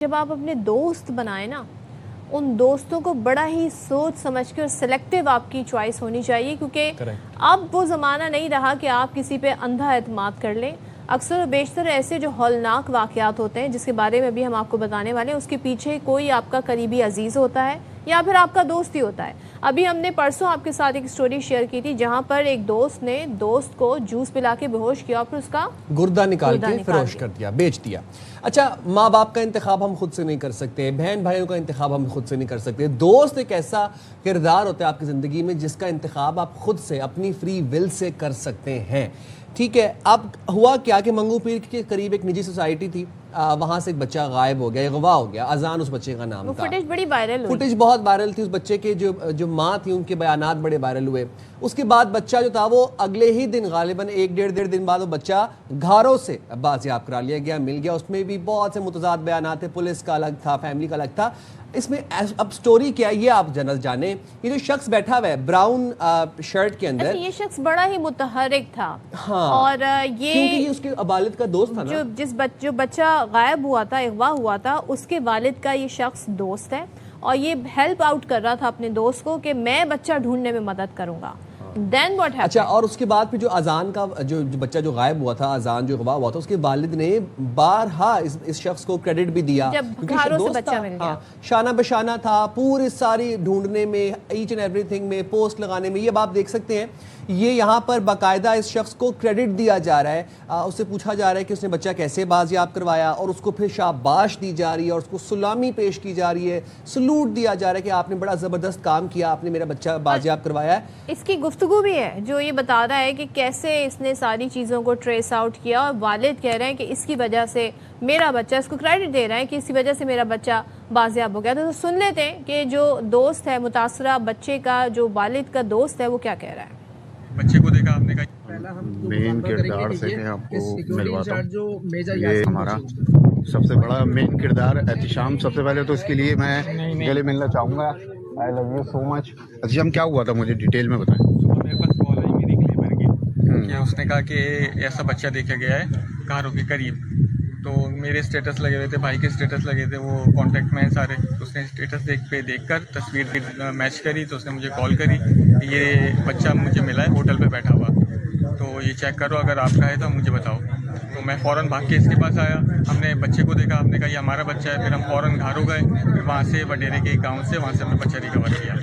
जब आप अपने दोस्त बनाए ना, उन दोस्तों को बड़ा ही सोच समझ के और सिलेक्टिव आपकी चॉइस होनी चाहिए, क्योंकि अब वो ज़माना नहीं रहा कि आप किसी पे अंधा एतमाद कर लें। अक्सर बेशतर ऐसे जो हौलनाक वाक़यात होते हैं, जिसके बारे में भी हम आपको बताने वाले हैं, उसके पीछे कोई आपका करीबी अजीज़ होता है या फिर आपका दोस्त ही होता है। अभी हमने परसों आपके साथ एक स्टोरी शेयर की थी, जहां पर एक दोस्त ने दोस्त को जूस पिला के बेहोश किया और फिर उसका गुर्दा निकाल के फिरोश कर दिया, बेच दिया। अच्छा, माँ बाप का इंतखाब हम खुद से नहीं कर सकते, बहन भाइयों का इंतखाब हम खुद से नहीं कर सकते। दोस्त एक ऐसा किरदार होता है आपकी ज़िंदगी में जिसका इंतखाब आप खुद से अपनी फ्री विल से कर सकते हैं। ठीक है, अब हुआ क्या कि मंगू पीर के करीब एक निजी सोसाइटी थी, वहाँ से एक बच्चा गायब हो गया, अगवा हो गया। अजान उस बच्चे का नाम था। फुटेज बड़ी वायरल हुई, फुटेज बहुत वायरल थी। उस बच्चे के जो माँ थी, उनके बयानात बड़े वायरल हुए। उसके बाद बच्चा जो था वो अगले ही दिन, गालिबन एक डेढ़ दिन बाद, वो बच्चा घरों से बाजियाब करा लिया गया, मिल गया। उसमें भी बहुत से मुतजाद बयानात थे, पुलिस का अलग था, फैमिली का अलग था। इसमें अब स्टोरी क्या है ये आप जनरल जाने। ये जो शख्स बैठा हुआ है ब्राउन शर्ट के अंदर, ये शख्स बड़ा ही मुतहर्रिक था। हाँ, और क्योंकि ये उसके वालिद का दोस्त था ना। जो बच्चा गायब हुआ था, अगवा हुआ था, उसके वालिद का ये शख्स दोस्त है और ये हेल्प आउट कर रहा था अपने दोस्त को कि मैं बच्चा ढूंढने में मदद करूंगा। Then what happened? अच्छा, और उसके बाद फिर जो अजान का जो बच्चा जो गायब हुआ था, अजान जो गवाह हुआ था, उसके वालिद ने बारहा इस शख्स को क्रेडिट भी दिया, जब घरों से बच्चा मिल गया। हाँ, शाना बशाना था, पूरी सारी ढूंढने में, ईच एंड एवरीथिंग में, पोस्ट लगाने में। ये आप देख सकते हैं, ये यहाँ पर बाकायदा इस शख्स को क्रेडिट दिया जा रहा है। उससे पूछा जा रहा है कि उसने बच्चा कैसे बाजियाब करवाया, और उसको फिर शाबाश दी जा रही है और उसको सलामी पेश की जा रही है, सलूट दिया जा रहा है कि आपने बड़ा ज़बरदस्त काम किया, आपने मेरा बच्चा बाजियाब करवाया है। इसकी गुफ्तगू भी है जो ये बता रहा है कि कैसे इसने सारी चीज़ों को ट्रेस आउट किया, और वालिद कह रहे हैं कि इसकी वजह से मेरा बच्चा, इसको क्रेडिट दे रहा है कि इसी वजह से मेरा बच्चा बाजियाब हो गया। तो सुन लेते हैं कि जो दोस्त है, मुतासरा बच्चे का जो वालिद का दोस्त है, वो क्या कह रहा है। बच्चे को देखा आपने कहा, पहला हम मेन किरदार से मैं आपको मिलवाता हूँ। ये हमारा हमारा सबसे बड़ा मेन किरदार एहतिशाम। सबसे पहले तो इसके लिए मैं गले मिलना चाहूँगा। I love you so much. Ehtisham, क्या हुआ था मुझे डिटेल में बताएं। सुबह मेरे पास कॉल आई मेरी क्लीनर की कि उसने कहा कि ऐसा बच्चा देखा गया है घरों के करीब। तो मेरे स्टेटस लगे हुए थे, भाई के स्टेटस लगे थे, वो कांटेक्ट में हैं सारे। उसने स्टेटस देखकर तस्वीर मैच करी, तो उसने मुझे कॉल करी, ये बच्चा मुझे मिला है होटल पे बैठा हुआ, तो ये चेक करो, अगर आपका है तो मुझे बताओ। तो मैं फ़ौरन भाग के इसके पास आया, हमने बच्चे को देखा, हमने कहा ये हमारा बच्चा है। फिर हम फ़ौरन घरों गए, फिर वहाँ से वडेरे के गाँव से, वहाँ से हमने बच्चा रिकवर किया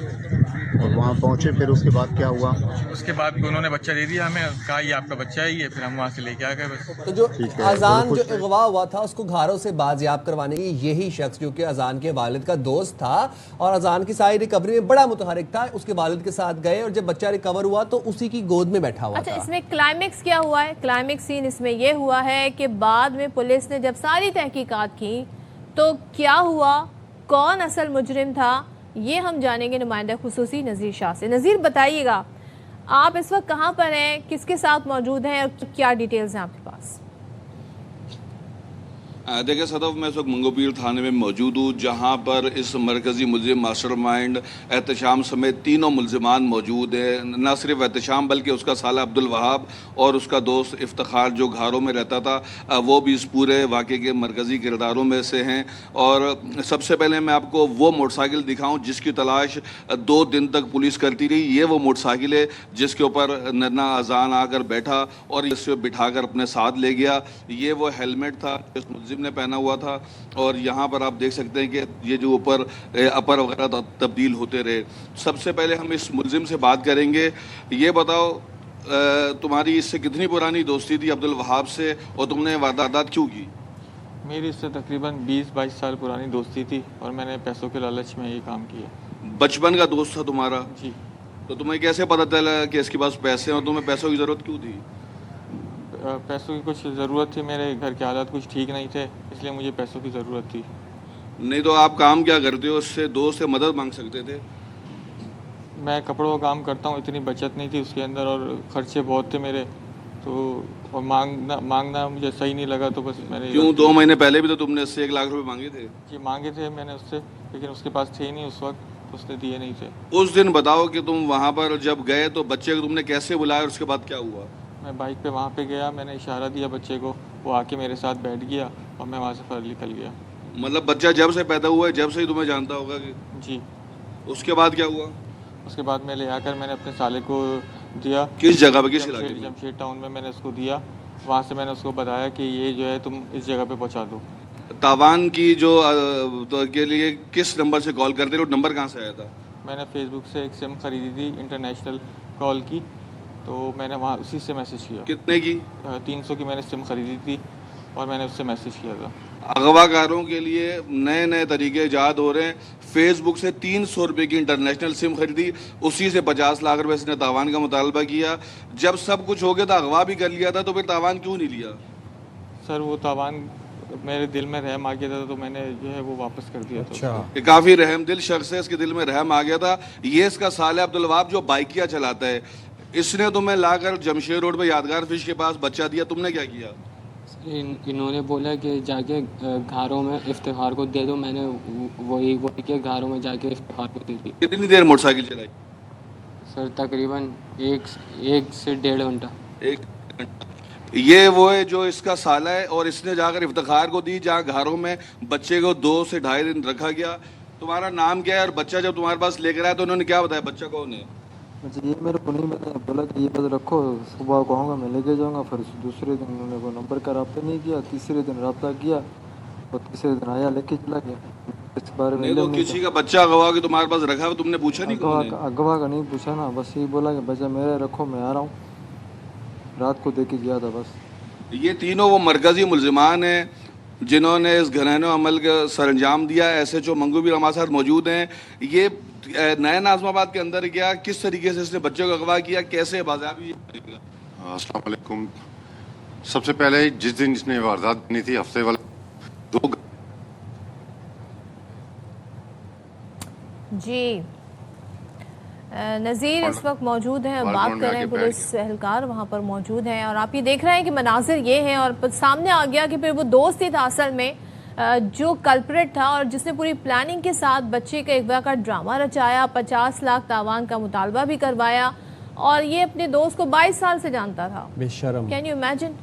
और वहाँ पहुँचे, फिर उसके बाद क्या हुआ? उसके बाद उन्होंने बच्चा दे दिया हमें, कहा ये आपका बच्चा है ये, फिर हम वहाँ से लेके आ गए बस। तो जो अजान जो अगवा हुआ था, उसको घरों से बाजियाब करवाने की यही शख्स, जो कि अजान के वालिद का दोस्त था और अजान की सारी रिकवरी में बड़ा मुतहरिक था, उसके वालिद के साथ गए और जब बच्चा रिकवर हुआ तो उसी की गोद में बैठा हुआ अच्छा, था। इसमें क्लाइमेक्स क्या हुआ है? क्लाइमेक्स सीन इसमें यह हुआ है कि बाद में पुलिस ने जब सारी तहकीकात की तो क्या हुआ, कौन असल मुजरिम था, ये हम जानेंगे नुमाइंदा खुसूसी नज़ीर शाह से। नज़ीर, बताइएगा आप इस वक्त कहाँ पर हैं, किसके साथ मौजूद हैं और क्या डिटेल्स हैं आपके पास? देखिए सदफ, मैं इस वक्त मंगोपीर थाने में मौजूद हूँ, जहाँ पर इस मरकज़ी मुलजिम मास्टरमाइंड एहतशाम समेत तीनों मुलजिमान मौजूद हैं। न सिर्फ एहतशाम बल्कि उसका साला अब्दुल वहाब और उसका दोस्त इफ्तिखार जो घरों में रहता था, वो भी इस पूरे वाक़े के मरकज़ी किरदारों में से हैं। और सबसे पहले मैं आपको वो मोटरसाइकिल दिखाऊँ जिसकी तलाश 2 दिन तक पुलिस करती रही। ये वो मोटरसाइकिल है जिसके ऊपर नन्ना अजान आकर बैठा और इसे बिठाकर अपने साथ ले गया। ये वो हेलमेट था इस मुलजिम ने पहना हुआ था, और यहाँ पर आप देख सकते हैं कि ये जो ऊपर अपर वगैरह तब्दील होते रहे। सबसे पहले हम इस मुलजिम से बात करेंगे। ये बताओ, तुम्हारी इससे कितनी पुरानी दोस्ती थी अब्दुल वहाब से, और तुमने वारदात क्यों की? मेरी इससे तकरीबन 20-22 साल पुरानी दोस्ती थी और मैंने पैसों के लालच में ये काम किया। बचपन का दोस्त था तुम्हारा? जी। तो तुम्हें कैसे पता चला कि इसके पास पैसे हैं और तुम्हें पैसों की ज़रूरत क्यों थी? पैसों की कुछ ज़रूरत थी, मेरे घर के हालात कुछ ठीक नहीं थे, इसलिए मुझे पैसों की ज़रूरत थी। नहीं तो आप काम क्या करते हो, उससे दोस्त से मदद मांग सकते थे। मैं कपड़ों का काम करता हूँ, इतनी बचत नहीं थी उसके अंदर और ख़र्चे बहुत थे मेरे, तो और मांगना मुझे सही नहीं लगा, तो बस मैंने। क्यों, 2 महीने पहले भी तो तुमने उससे 1 लाख रुपए मांगे थे? जी मांगे थे मैंने उससे, लेकिन उसके पास थे नहीं उस वक्त, तो उसने दिए नहीं थे। उस दिन बताओ कि तुम वहाँ पर जब गए तो बच्चे को तुमने कैसे बुलाया और उसके बाद क्या हुआ? मैं बाइक पे वहाँ पे गया, मैंने इशारा दिया बच्चे को, वो आके मेरे साथ बैठ गया और मैं वहाँ से फर निकल गया। मतलब बच्चा जब से पैदा हुआ है जब से ही तुम्हें जानता होगा कि जी। उसके बाद क्या हुआ? उसके बाद मैं ले आकर मैंने अपने साले को दिया। किस जगह पे, किस इलाके में? जमशेद टाउन में मैंने उसको दिया। वहाँ से मैंने उसको बताया कि ये जो है तुम इस जगह पे पहुँचा दो। तावान की जो तो के लिए किस नंबर से कॉल करते थे? नंबर कहाँ से आया था? मैंने फेसबुक से एक सिम खरीदी थी इंटरनेशनल कॉल की, तो मैंने वहाँ उसी से मैसेज किया। कितने की? 300 की मैंने सिम खरीदी थी और मैंने उससे मैसेज किया था। अगवाकारों के लिए नए नए तरीके ईजाद हो रहे हैं। फेसबुक से 300 रुपये की इंटरनेशनल सिम खरीदी, उसी से 50 लाख रुपए इसने तावान का मुतालबा किया। जब सब कुछ हो गया था, अगवा भी कर लिया था, तो फिर तावान क्यों नहीं लिया? सर वो तावान मेरे दिल में रहम आ गया था, तो मैंने जो है वो वापस कर दिया था। अच्छा, ये काफी रहम दिल शख्स है, इसके दिल में रहम आ गया था। ये इसका साले अब्दुल वहाब जो बाइकिया चलाता है, इसने तुम्हें लाकर जमशेद रोड पे यादगार फिश के पास बच्चा दिया। तुमने क्या किया? इन्होंने बोला कि जाके घरों में इफ्तिखार को दे दो। मैंने वही किया, घरों में जाके इफ्तिखार को दे दी। कितनी देर मोटरसाइकिल चलाई? सर तकरीबन एक से 1.5 घंटा। एक घंटा। ये वो है जो इसका साला है, और इसने जाकर इफ्तिखार को दी, जहाँ घरों में बच्चे को 2 से 2.5 दिन रखा गया। तुम्हारा नाम क्या है? और बच्चा जब तुम्हारे पास लेकर आया तो उन्होंने क्या बताया? बच्चा कौन है? अच्छा, ये मेरे को नहीं बताया, बोला कि ये बस रखो, सुबह को आऊँगा मैं लेके जाऊँगा। फिर दूसरे दिन उन्होंने को नंबर का रब्ता नहीं किया, तीसरे दिन रब्ता किया और तीसरे दिन आया लेके चला गया। इस बारे में नहीं तो किसी का बच्चा अगवा के तुम्हारे पास रखा है, तुमने पूछा नहीं? अगवा का नहीं पूछा ना, बस यही बोला कि बच्चा मेरा रखो, मैं आ रहा हूँ। रात को देके गया था बस। ये तीनों वो मरकजी मुल्जिमान हैं जिन्होंने इस घरेनू अमल का सरंजाम दिया। SHO मंगूबीर हमारे साथ मौजूद हैं। ये नए नाज़माबाद के अंदर गया, किस तरीके से इसने बच्चे को अगवा किया, कैसे बाज़ाबी? अस्सलाम वालेकुम। सबसे पहले जिस दिन इसने वारदात बनी थी, हफ्ते वाला 2 जी नज़ीर इस वक्त मौजूद हैं, बात कर रहे हैं, पुलिस एहलकार वहाँ पर मौजूद हैं, और आप ये देख रहे हैं कि मनाजिर ये हैं, और सामने आ गया कि फिर वो दोस्त ही था असल में जो कल्प्रेट था और जिसने पूरी प्लानिंग के साथ बच्चे के अगवा का ड्रामा रचाया, 50 लाख तावान का मुतालबा भी करवाया, और ये अपने दोस्त को 22 साल से जानता था। बेशरम। Can you imagine?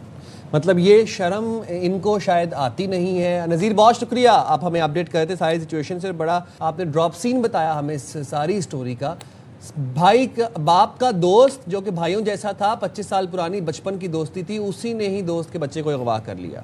मतलब ये शर्म इनको शायद आती नहीं है। नज़ीर बहुत शुक्रिया, आप हमें अपडेट करते थे सारी सिचुएशन से। बड़ा आपने ड्रॉप सीन बताया हमें इस सारी स्टोरी का। भाई का, बाप का दोस्त जो कि भाइयों जैसा था, 25 साल पुरानी बचपन की दोस्ती थी, उसी ने ही दोस्त के बच्चे को अगवा कर लिया।